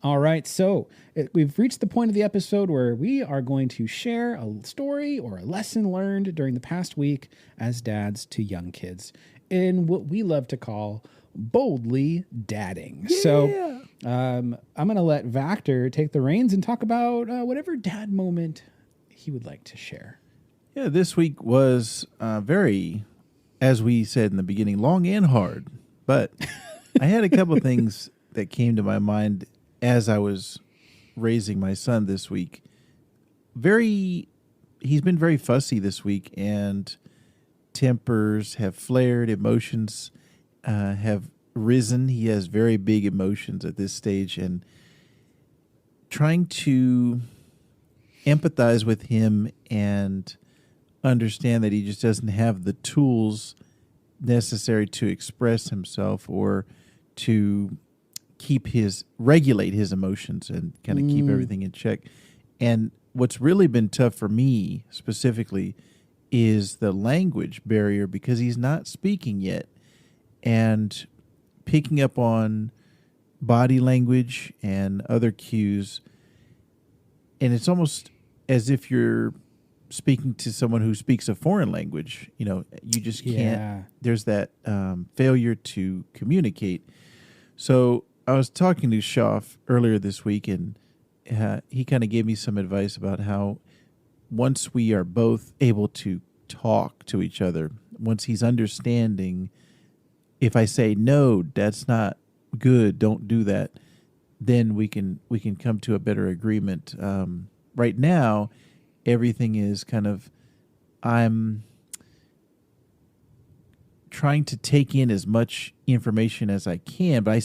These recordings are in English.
All right, so we've reached the point of the episode where we are going to share a story or a lesson learned during the past week as dads to young kids in what we love to call boldly dadding. So I'm going to let Vactor take the reins and talk about whatever dad moment he would like to share. Yeah, this week was very, as we said in the beginning, long and hard. But I had a couple of things that came to my mind as I was raising my son this week. He's been very fussy this week, and tempers have flared, emotions have risen. He has very big emotions at this stage, and trying to empathize with him and understand that he just doesn't have the tools necessary to express himself or to regulate his emotions and kind of keep everything in check. And what's really been tough for me specifically is the language barrier, because he's not speaking yet, and picking up on body language and other cues. And it's almost as if you're speaking to someone who speaks a foreign language. You just can't. There's that failure to communicate. So I was talking to Schaff earlier this week, and he kind of gave me some advice about how once we are both able to talk to each other, once he's understanding, if I say, no, that's not good, don't do that, then we can come to a better agreement. Right now, everything is kind of, I'm trying to take in as much information as I can, but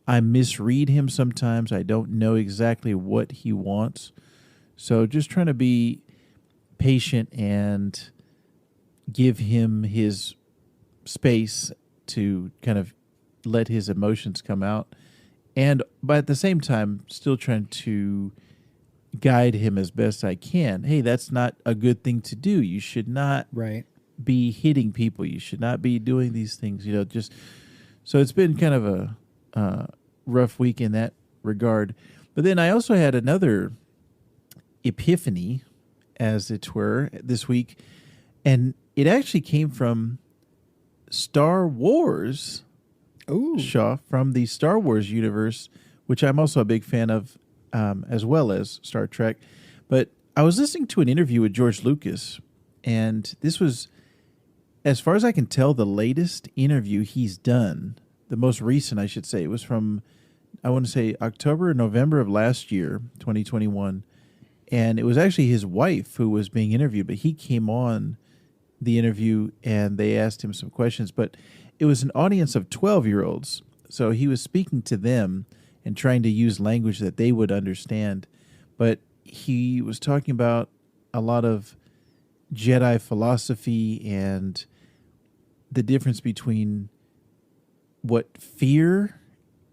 I misread him sometimes. I don't know exactly what he wants. So just trying to be patient and give him his space to kind of let his emotions come out. But at the same time, still trying to guide him as best I can. Hey, that's not a good thing to do. You should not be hitting people. You should not be doing these things. So it's been kind of a rough week in that regard. But then I also had another epiphany, as it were, this week, and it actually came from Star Wars. Shaw, from the Star Wars universe, which I'm also a big fan of, as well as Star Trek. But I was listening to an interview with George Lucas, and this was, as far as I can tell, the latest interview he's done. The most recent, I should say. It was from, I want to say, October or November of last year, 2021. And it was actually his wife who was being interviewed, but he came on the interview and they asked him some questions. But it was an audience of 12-year-olds. So he was speaking to them and trying to use language that they would understand. But he was talking about a lot of Jedi philosophy and the difference between what fear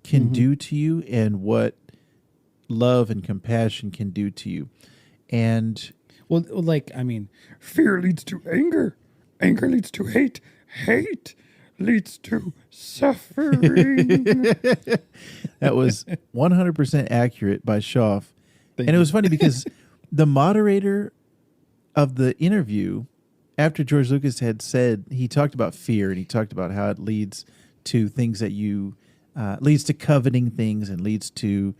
can do to you and what love and compassion can do to you. And fear leads to anger. Anger leads to hate. Hate leads to suffering. That was 100% accurate by Schaff. And it was funny because the moderator of the interview, after George Lucas had said, he talked about fear and he talked about how it leads to things that leads to coveting things and leads to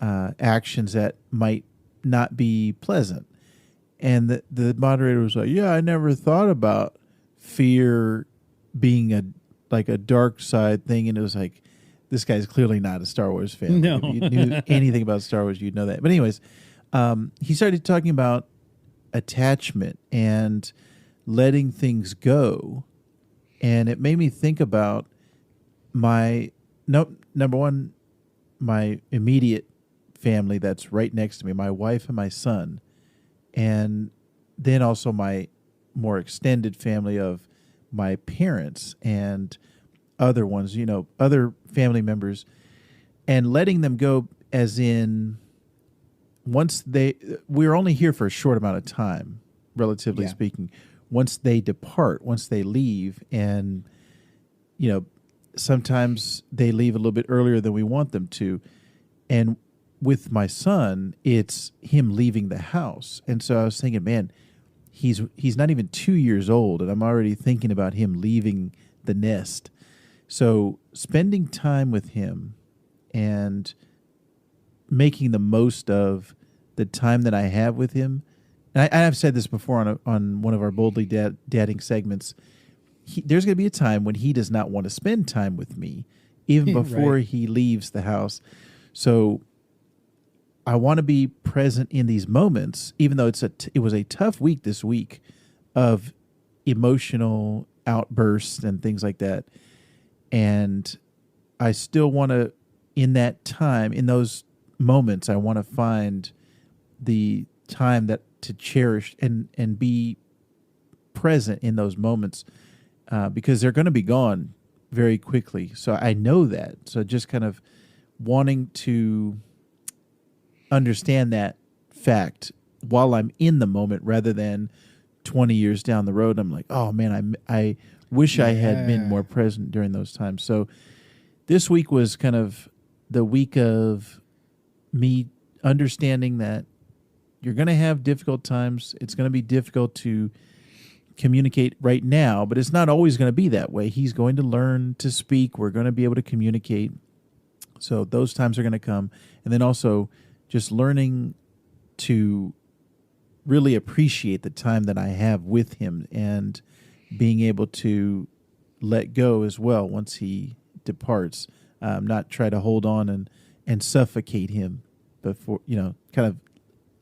actions that might not be pleasant. And the moderator was like, yeah, I never thought about fear being a dark side thing. And it was like, this guy's clearly not a Star Wars fan. No. If you knew anything about Star Wars, you'd know that. But anyways, he started talking about attachment and letting things go. And it made me think about number one, my immediate family that's right next to me, my wife and my son. And then also my more extended family of my parents and other ones, other family members, and letting them go, as in we're only here for a short amount of time, relatively speaking. Once they depart, once they leave, and, sometimes they leave a little bit earlier than we want them to. And with my son, it's him leaving the house. And so I was thinking, man, he's not even 2 years old, and I'm already thinking about him leaving the nest. So spending time with him and making the most of the time that I have with him. And I've said this before on one of our Boldly Dadding segments. There's going to be a time when he does not want to spend time with me, even before Right. he leaves the house. So I want to be present in these moments, even though it was a tough week this week of emotional outbursts and things like that. And I still want to, in that time, in those moments, I want to find the time that to cherish and be present in those moments, because they're going to be gone very quickly. So I know that. So just kind of wanting to understand that fact while I'm in the moment, rather than 20 years down the road, I'm like, oh man, I wish I had been more present during those times. So this week was kind of the week of me understanding that you're going to have difficult times. It's going to be difficult to communicate right now, but it's not always going to be that way. He's going to learn to speak. We're going to be able to communicate. So those times are going to come. And then also just learning to really appreciate the time that I have with him, and being able to let go as well once he departs, not try to hold on and suffocate him before, kind of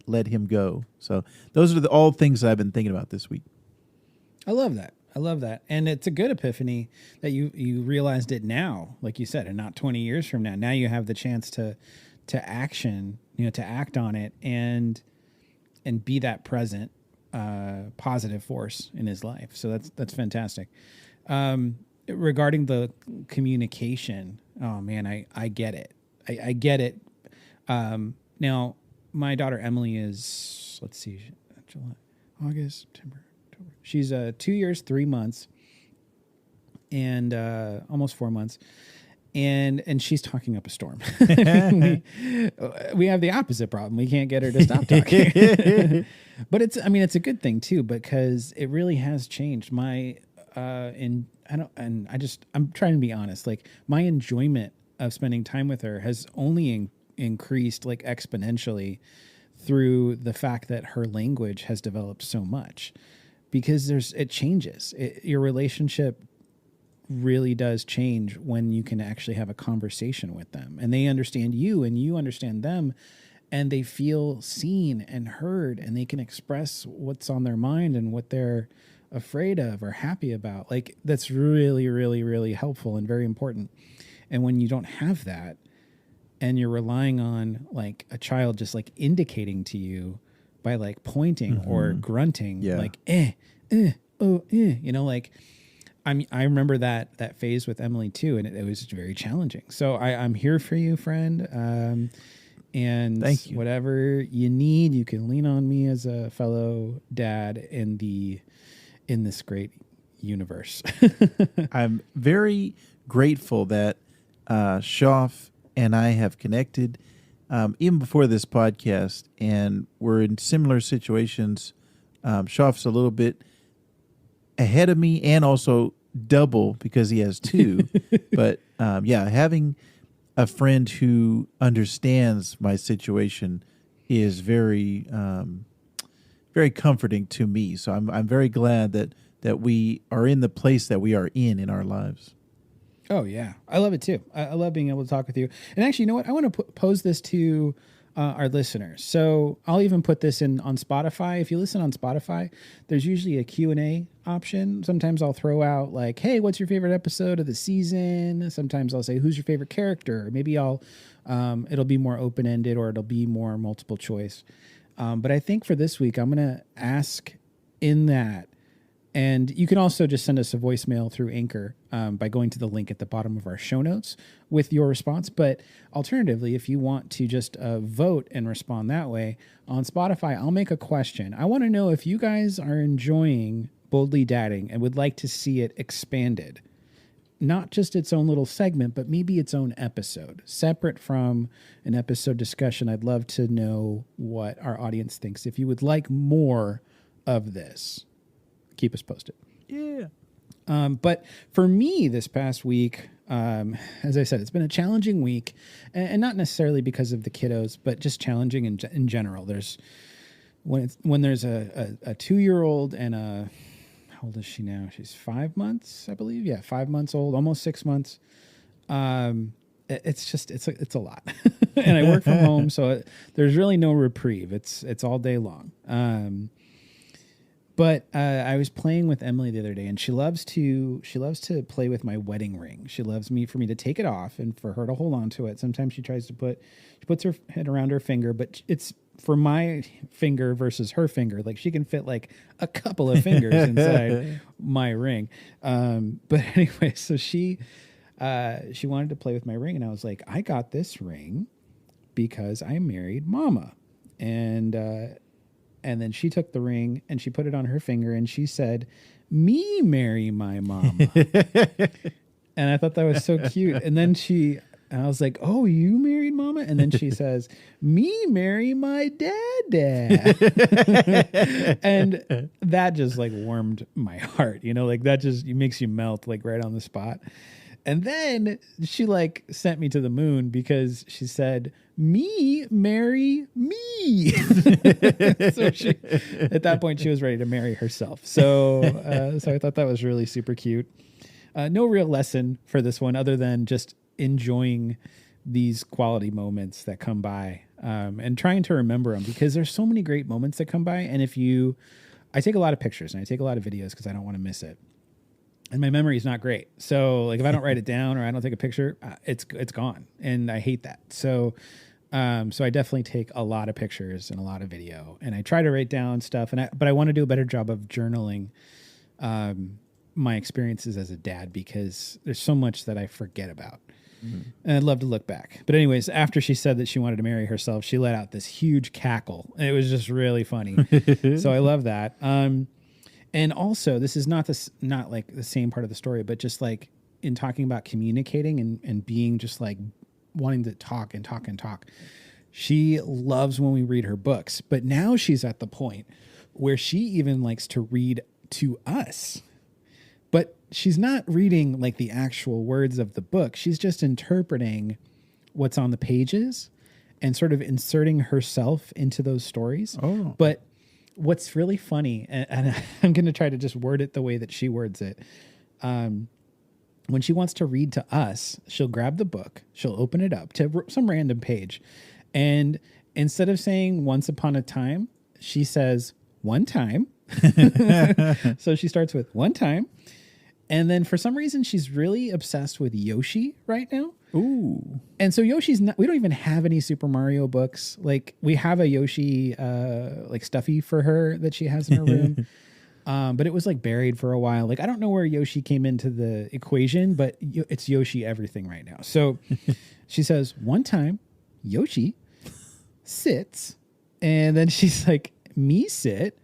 let him go. So those are all things that I've been thinking about this week. I love that. I love that. And it's a good epiphany that you realized it now, like you said, and not 20 years from now. Now you have the chance to action, to act on it and be that present, positive force in his life. So that's fantastic. Regarding the communication, oh man, I get it. I get it. Now my daughter Emily is, let's see, July, August, September, October. She's 2 years, 3 months, and almost 4 months. And she's talking up a storm. we have the opposite problem. We can't get her to stop talking. But it's a good thing too, because it really has changed I'm trying to be honest. Like, my enjoyment of spending time with her has only increased like exponentially through the fact that her language has developed so much, because it changes. Your relationship really does change when you can actually have a conversation with them, and they understand you and you understand them, and they feel seen and heard, and they can express what's on their mind and what they're afraid of or happy about. Like, that's really, really, really helpful and very important. And when you don't have that, and you're relying on like a child just like indicating to you by like pointing or grunting, like, like, I remember that phase with Emily too, and it was very challenging. So I'm here for you, friend. And thank you. Whatever you need, you can lean on me as a fellow dad in this great universe. I'm very grateful that Shoff and I have connected, even before this podcast, and we're in similar situations. Shoff's a little bit ahead of me, and also double because he has two. But having a friend who understands my situation is very, very comforting to me. So I'm very glad that we are in the place that we are in our lives. Oh yeah, I love it too. I love being able to talk with you. And actually, you know what? I want to pose this to our listeners. So I'll even put this on Spotify. If you listen on Spotify, there's usually a Q&A option. Sometimes I'll throw out like, hey, what's your favorite episode of the season? Sometimes I'll say, who's your favorite character? Maybe it'll be more open-ended, or it'll be more multiple choice. But I think for this week, I'm going to ask in that. And you can also just send us a voicemail through Anchor by going to the link at the bottom of our show notes with your response. But alternatively, if you want to just vote and respond that way on Spotify, I'll make a question. I want to know if you guys are enjoying Boldly Dadding and would like to see it expanded. not just its own little segment, but maybe its own episode, separate from an episode discussion. I'd love to know what our audience thinks. If you would like more of this, keep us posted. Yeah. But for me this past week, as I said, it's been a challenging week, and not necessarily because of the kiddos, but just challenging in general. There's when there's a 2-year-old and how old is she now? She's 5 months, I believe. Yeah, 5 months old, almost 6 months. It's a lot, and I work from home, so there's really no reprieve. It's all day long. But I was playing with Emily the other day, and she loves to play with my wedding ring. She loves for me to take it off and for her to hold on to it. Sometimes she puts her head around her finger, but it's for my finger versus her finger. Like she can fit like a couple of fingers inside my ring. But anyway, so she wanted to play with my ring, and I was like, I got this ring because I married Mama, and then she took the ring and she put it on her finger and she said, "Me marry my mama." And I thought that was so cute. And then I was like, "Oh, you married Mama?" And then she says, "Me marry my dad." And that just like warmed my heart, like that just makes you melt like right on the spot. And then she like sent me to the moon because she said, "Me marry me." So at that point she was ready to marry herself. So I thought that was really super cute. No real lesson for this one other than just enjoying these quality moments that come by, and trying to remember them, because there's so many great moments that come by. And I take a lot of pictures and I take a lot of videos because I don't want to miss it. And my memory is not great. So like if I don't write it down or I don't take a picture, it's gone. And I hate that. So I definitely take a lot of pictures and a lot of video, and I try to write down stuff, but I want to do a better job of journaling my experiences as a dad, because there's so much that I forget about. Mm-hmm. And I'd love to look back. But anyways, after she said that she wanted to marry herself, she let out this huge cackle. It was just really funny. So I love that. And also, this is not like the same part of the story, but just like in talking about communicating and being just like wanting to talk and talk and talk. She loves when we read her books, but now she's at the point where she even likes to read to us. But she's not reading like the actual words of the book. She's just interpreting what's on the pages and sort of inserting herself into those stories. Oh. But what's really funny, and I'm going to try to just word it the way that she words it. When she wants to read to us, she'll grab the book, she'll open it up to some random page. And instead of saying "once upon a time," she says "one time." So she starts with "one time." And then for some reason, she's really obsessed with Yoshi right now. Ooh. And so Yoshi's not, we don't even have any Super Mario books. Like we have a Yoshi, like stuffy for her that she has in her room. But it was like buried for a while. Like, I don't know where Yoshi came into the equation, but it's Yoshi everything right now. So she says, "One time Yoshi sits," and then she's like, "Me sit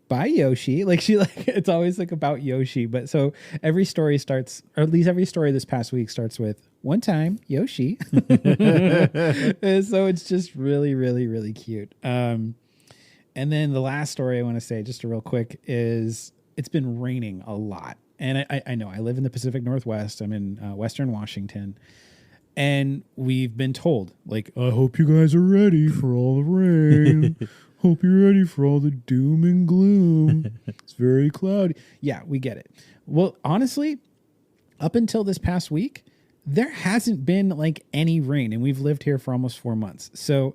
by Yoshi." Like it's always like about Yoshi. But so every story starts, or at least every story this past week starts with "one time Yoshi." And so it's just really, really, really cute. And then the last story I want to say, just a real quick, is it's been raining a lot. And I know I live in the Pacific Northwest. I'm in Western Washington. And we've been told, like, "I hope you guys are ready for all the rain. Hope you're ready for all the doom and gloom. It's very cloudy." Yeah, we get it. Well, honestly, up until this past week, there hasn't been like any rain. And we've lived here for almost 4 months. So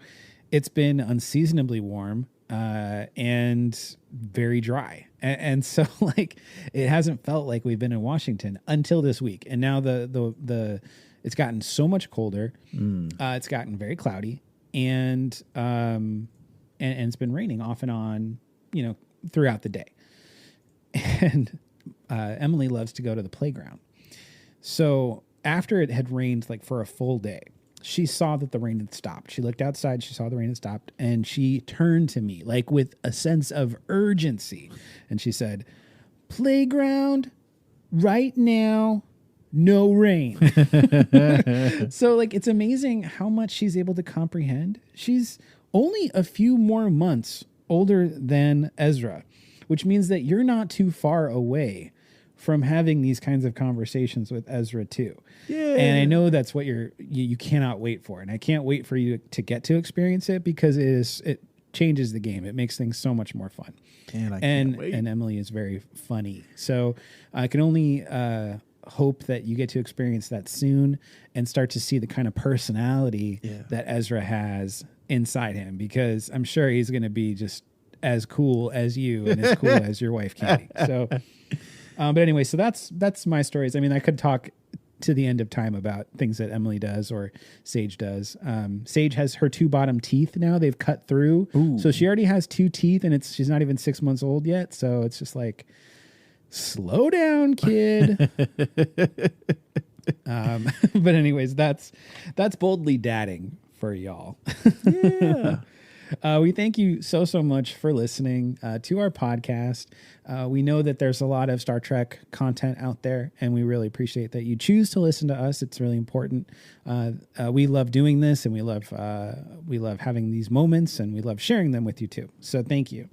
it's been unseasonably warm. And very dry. And so like, it hasn't felt like we've been in Washington until this week. And now it's gotten so much colder. It's gotten very cloudy, and it's been raining off and on, throughout the day. And, Emily loves to go to the playground. So after it had rained like for a full day, she saw that the rain had stopped. She looked outside, she saw the rain had stopped, and she turned to me like with a sense of urgency. And she said, "Playground right now, no rain. So like, it's amazing how much she's able to comprehend. She's only a few more months older than Ezra, which means that you're not too far away from having these kinds of conversations with Ezra too. Yeah. And I know that's what you cannot wait for. And I can't wait for you to get to experience it, because it changes the game. It makes things so much more fun. And I can't wait. And Emily is very funny. So I can only hope that you get to experience that soon and start to see the kind of personality that Ezra has inside him, because I'm sure he's going to be just as cool as you and as cool as your wife, Katie. So, but anyway, so that's my stories. I mean, I could talk to the end of time about things that Emily does or Sage does. Sage has her 2 bottom teeth now. They've cut through. Ooh. So she already has 2 teeth, and she's not even 6 months old yet. So it's just like, slow down, kid. But anyways, that's boldly dadding for y'all. Yeah. We thank you so much for listening to our podcast. We know that there's a lot of Star Trek content out there, and we really appreciate that you choose to listen to us. It's really important. We love doing this, and we love having these moments, and we love sharing them with you too. So thank you.